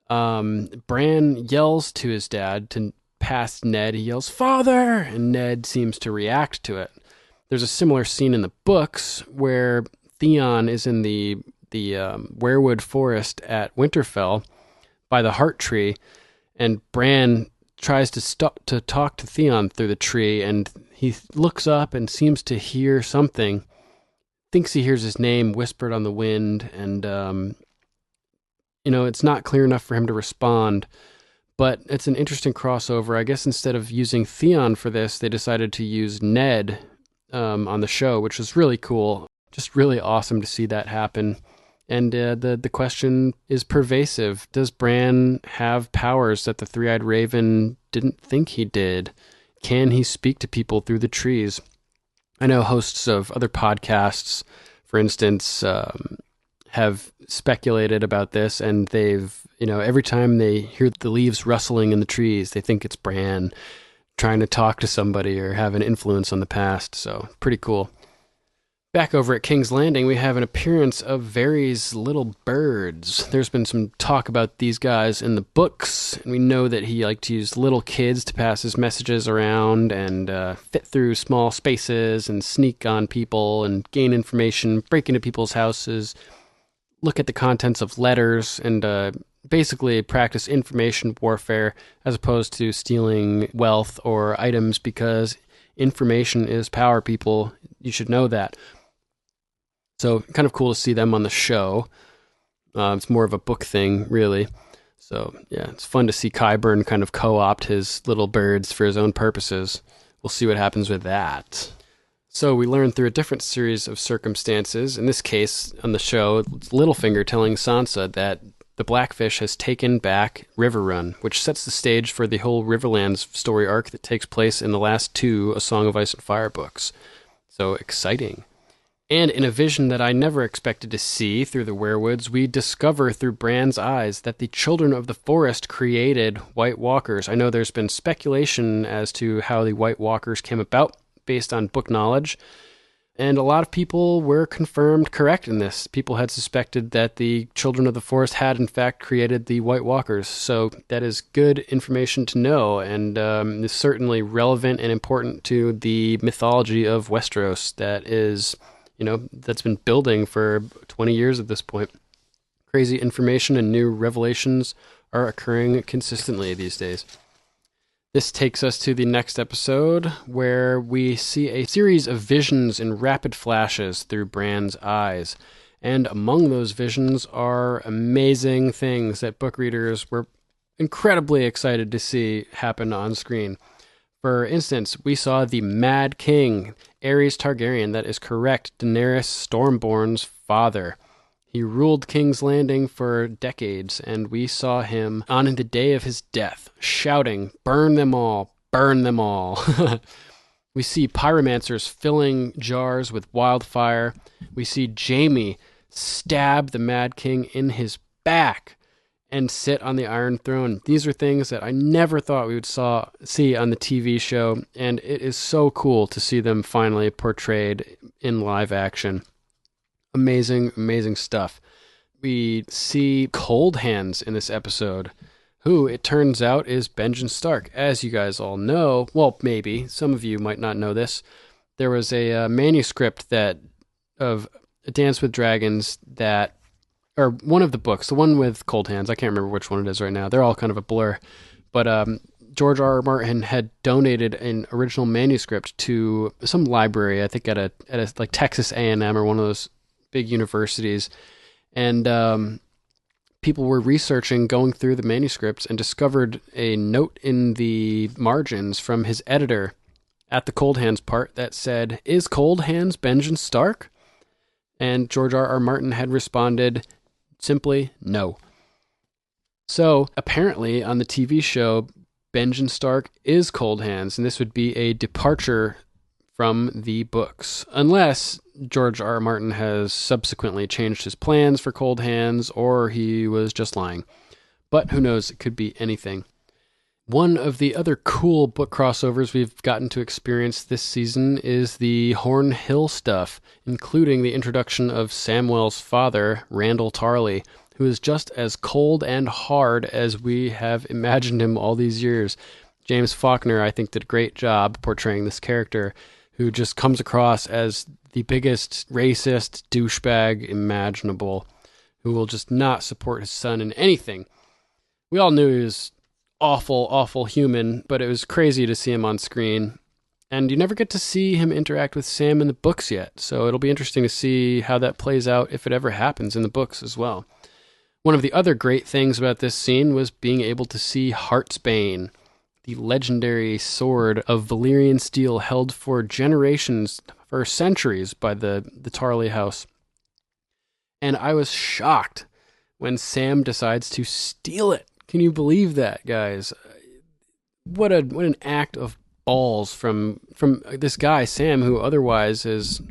Bran yells to his dad to pass Ned. He yells, "Father!" and Ned seems to react to it. There's a similar scene in the books where Theon is in the weirwood forest at Winterfell by the Heart Tree, and Bran tries to talk to Theon through the tree, and he looks up and seems to hear something, thinks he hears his name whispered on the wind, and it's not clear enough for him to respond, but it's an interesting crossover. I guess instead of using Theon for this, they decided to use Ned on the show, which was really cool. Just really awesome to see that happen. And the question is pervasive. Does Bran have powers that the Three-Eyed Raven didn't think he did? Can he speak to people through the trees? I know hosts of other podcasts, for instance, have speculated about this, and they've, every time they hear the leaves rustling in the trees, they think it's Bran trying to talk to somebody or have an influence on the past. So pretty cool. Back over at King's Landing, we have an appearance of Varys' little birds. There's been some talk about these guys in the books, and we know that he liked to use little kids to pass his messages around and fit through small spaces and sneak on people and gain information, break into people's houses, look at the contents of letters, and basically practice information warfare as opposed to stealing wealth or items, because information is power, people. You should know that. So kind of cool to see them on the show. It's more of a book thing, really. So yeah, it's fun to see Qyburn kind of co-opt his little birds for his own purposes. We'll see what happens with that. So we learn through a different series of circumstances. In this case, on the show, it's Littlefinger telling Sansa that the Blackfish has taken back Riverrun, which sets the stage for the whole Riverlands story arc that takes place in the last two A Song of Ice and Fire books. So exciting. And in a vision that I never expected to see through the werewoods, we discover through Bran's eyes that the children of the forest created White Walkers. I know there's been speculation as to how the White Walkers came about based on book knowledge, and a lot of people were confirmed correct in this. People had suspected that the children of the forest had in fact created the White Walkers, so that is good information to know, and is certainly relevant and important to the mythology of Westeros that is... that's been building for 20 years at this point. Crazy information and new revelations are occurring consistently these days. This takes us to the next episode, where we see a series of visions in rapid flashes through Bran's eyes. And among those visions are amazing things that book readers were incredibly excited to see happen on screen. For instance, we saw the Mad King, Aerys Targaryen, that is correct, Daenerys Stormborn's father. He ruled King's Landing for decades, and we saw him on the day of his death, shouting, "Burn them all, burn them all." We see pyromancers filling jars with wildfire. We see Jaime stab the Mad King in his back and sit on the Iron Throne. These are things that I never thought we would see on the TV show, and it is so cool to see them finally portrayed in live action. Amazing, amazing stuff. We see Cold Hands in this episode, who, it turns out, is Benjen Stark. As you guys all know, well, maybe, some of you might not know this, there was a manuscript of A Dance with Dragons or one of the books, the one with Cold Hands, I can't remember which one it is right now. They're all kind of a blur. But George R.R. Martin had donated an original manuscript to some library, I think at a like Texas A&M or one of those big universities. And people were researching, going through the manuscripts, and discovered a note in the margins from his editor at the Cold Hands part that said, "Is Cold Hands Benjen Stark?" And George R.R. Martin had responded, simply no. So apparently on the TV show, Benjen Stark is Cold Hands, and this would be a departure from the books, unless George R. R. Martin has subsequently changed his plans for Cold Hands, or he was just lying. But who knows, it could be anything. One of the other cool book crossovers we've gotten to experience this season is the Horn Hill stuff, including the introduction of Samwell's father, Randall Tarley, who is just as cold and hard as we have imagined him all these years. James Faulkner, I think, did a great job portraying this character, who just comes across as the biggest racist douchebag imaginable, who will just not support his son in anything. We all knew he was awful, awful human, but it was crazy to see him on screen. And you never get to see him interact with Sam in the books yet, so it'll be interesting to see how that plays out if it ever happens in the books as well. One of the other great things about this scene was being able to see Heartsbane, the legendary sword of Valyrian steel held for generations, for centuries, by the Tarley house. And I was shocked when Sam decides to steal it. Can you believe that, guys? What an act of balls from this guy, Sam, who otherwise has,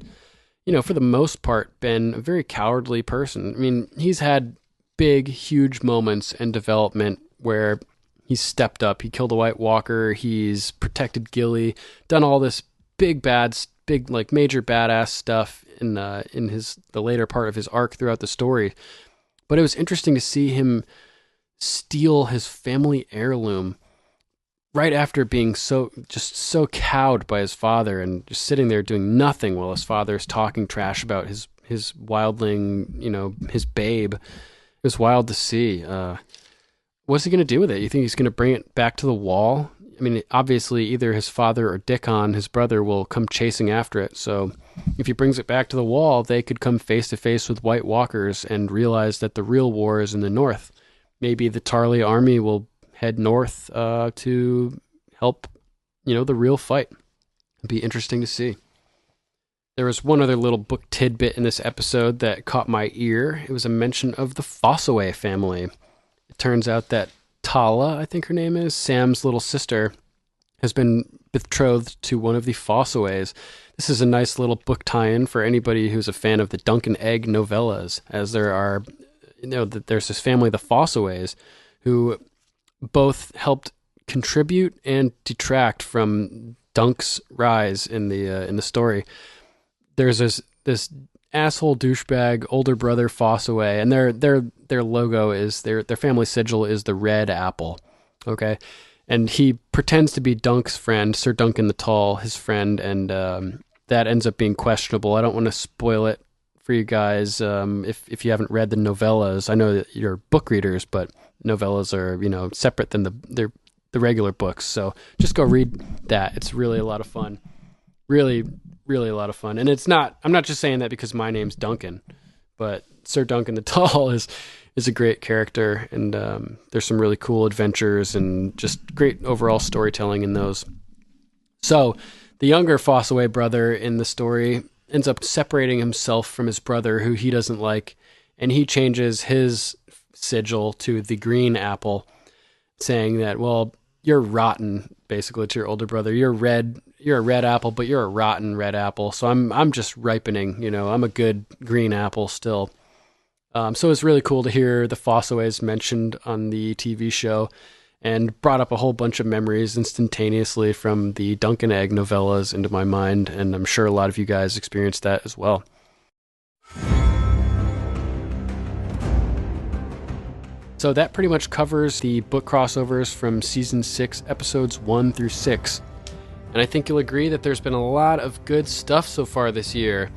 for the most part, been a very cowardly person. I mean, he's had big, huge moments and development where he's stepped up. He killed a White Walker. He's protected Gilly. Done all this big, major badass stuff in the later part of his arc throughout the story. But it was interesting to see him steal his family heirloom right after being so cowed by his father and just sitting there doing nothing while his father's talking trash about his wildling, his babe. It was wild to see. What's he going to do with it? You think he's going to bring it back to the wall? I mean, obviously either his father or Dickon, his brother, will come chasing after it. So if he brings it back to the wall, they could come face to face with White Walkers and realize that the real war is in the north. Maybe the Tarley army will head north to help, the real fight. It'd be interesting to see. There was one other little book tidbit in this episode that caught my ear. It was a mention of the Fossaway family. It turns out that Tala, I think her name is, Sam's little sister, has been betrothed to one of the Fossaways. This is a nice little book tie-in for anybody who's a fan of the Duncan Egg novellas, as there's this family, the Fossaways, who both helped contribute and detract from Dunk's rise in the story. There's this asshole douchebag older brother Fossaway, and their logo is their family sigil is the red apple. Okay, and he pretends to be Dunk's friend, Sir Duncan the Tall, his friend, and that ends up being questionable. I don't want to spoil it for you guys if you haven't read the novellas. I know that you're book readers, but novellas are separate than the regular books. So just go read that. It's really a lot of fun. Really, really a lot of fun. And I'm not just saying that because my name's Duncan, but Sir Duncan the Tall is a great character, and there's some really cool adventures and just great overall storytelling in those. So the younger Fossaway brother in the story ends up separating himself from his brother, who he doesn't like, and he changes his sigil to the green apple, saying that, well, you're rotten, basically, to your older brother. You're a red apple, but you're a rotten red apple. So I'm just ripening, I'm a good green apple still. So it's really cool to hear the Fossaways mentioned on the TV show, and brought up a whole bunch of memories instantaneously from the Duncan Egg novellas into my mind, and I'm sure a lot of you guys experienced that as well. So that pretty much covers the book crossovers from Season 6, Episodes 1 through 6. And I think you'll agree that there's been a lot of good stuff so far this year.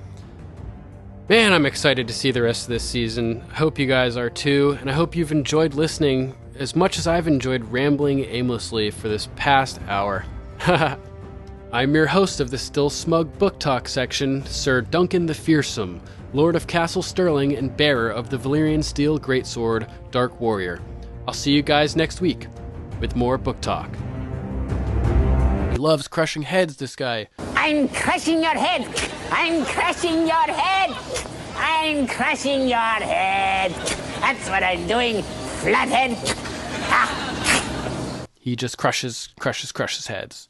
Man, I'm excited to see the rest of this season. I hope you guys are too, and I hope you've enjoyed listening as much as I've enjoyed rambling aimlessly for this past hour. I'm your host of the Still Smug Book Talk section, Sir Duncan the Fearsome, Lord of Castle Stirling and bearer of the Valyrian Steel Greatsword, Dark Warrior. I'll see you guys next week with more book talk. He loves crushing heads, this guy. I'm crushing your head! I'm crushing your head! I'm crushing your head! That's what I'm doing, flathead! He just crushes heads.